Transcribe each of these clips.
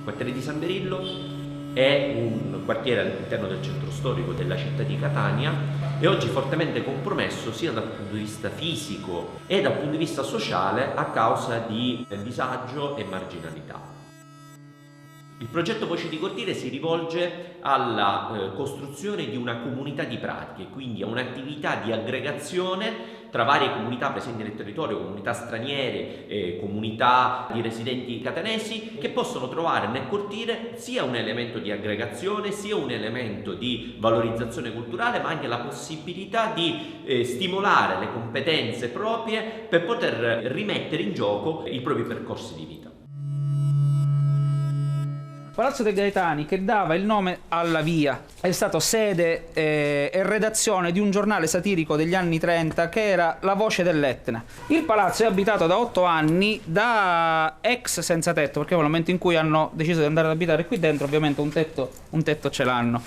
quartiere di San Berillo è un quartiere all'interno del centro storico della città di Catania e oggi fortemente compromesso sia dal punto di vista fisico e dal punto di vista sociale a causa di disagio e marginalità. Il progetto Voci di Quartiere si rivolge alla costruzione di una comunità di pratiche, quindi a un'attività di aggregazione tra varie comunità presenti nel territorio, comunità straniere, comunità di residenti catanesi, che possono trovare nel quartiere sia un elemento di aggregazione, sia un elemento di valorizzazione culturale, ma anche la possibilità di stimolare le competenze proprie per poter rimettere in gioco i propri percorsi di vita. Palazzo dei Gaetani, che dava il nome alla via, è stato sede e redazione di un giornale satirico degli anni 30 che era La Voce dell'Etna. Il palazzo è abitato da 8 anni da ex senza tetto, perché nel momento in cui hanno deciso di andare ad abitare qui dentro ovviamente un tetto ce l'hanno.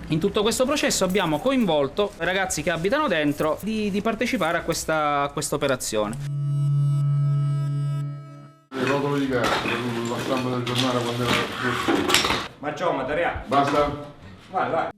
In tutto questo processo abbiamo coinvolto i ragazzi che abitano dentro di partecipare a questa operazione. Le rotole di carta, la stampa del giornale quando era così. Ma ciao materiale. Basta? Vai.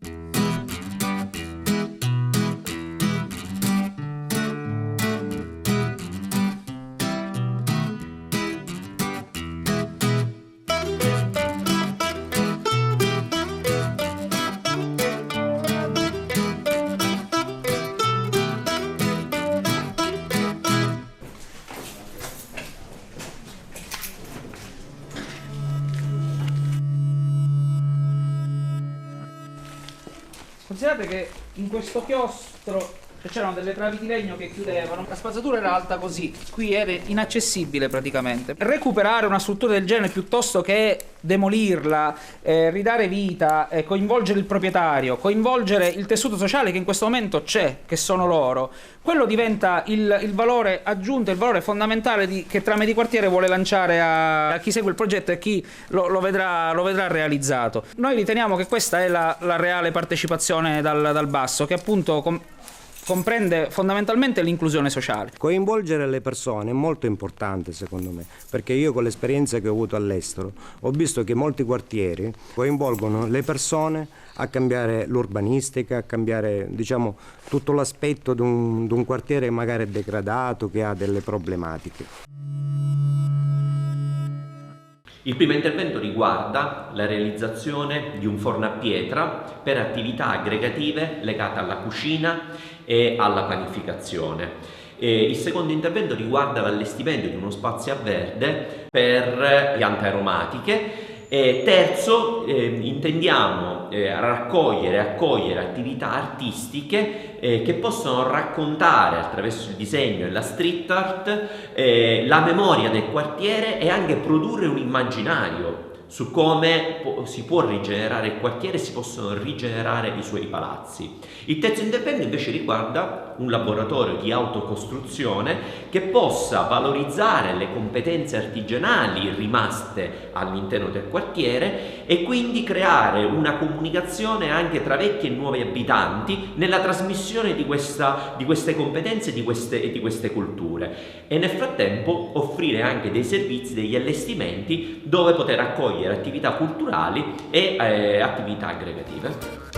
Considerate che in questo chiostro c'erano delle travi di legno che chiudevano, la spazzatura era alta così, qui era inaccessibile praticamente. Recuperare una struttura del genere piuttosto che demolirla, ridare vita, coinvolgere il proprietario, coinvolgere il tessuto sociale che in questo momento c'è, che sono loro, quello diventa il valore aggiunto, il valore fondamentale che Trame di Quartiere vuole lanciare a chi segue il progetto e chi lo vedrà realizzato. Noi riteniamo che questa è la reale partecipazione dal basso, che appunto comprende fondamentalmente l'inclusione sociale. Coinvolgere le persone è molto importante secondo me, perché io con l'esperienza che ho avuto all'estero ho visto che molti quartieri coinvolgono le persone a cambiare l'urbanistica, a cambiare diciamo tutto l'aspetto di un quartiere magari degradato, che ha delle problematiche. Il primo intervento riguarda la realizzazione di un forno a pietra per attività aggregative legate alla cucina e alla panificazione. Il secondo intervento riguarda l'allestimento di uno spazio a verde per piante aromatiche. Terzo, intendiamo raccogliere e accogliere attività artistiche che possono raccontare attraverso il disegno e la street art la memoria del quartiere e anche produrre un immaginario su come si può rigenerare il quartiere e si possono rigenerare i suoi palazzi. Il terzo intervento invece riguarda un laboratorio di autocostruzione che possa valorizzare le competenze artigianali rimaste all'interno del quartiere e quindi creare una comunicazione anche tra vecchi e nuovi abitanti nella trasmissione di queste competenze e di queste culture, e nel frattempo offrire anche dei servizi, degli allestimenti dove poter accogliere attività culturali e attività aggregative.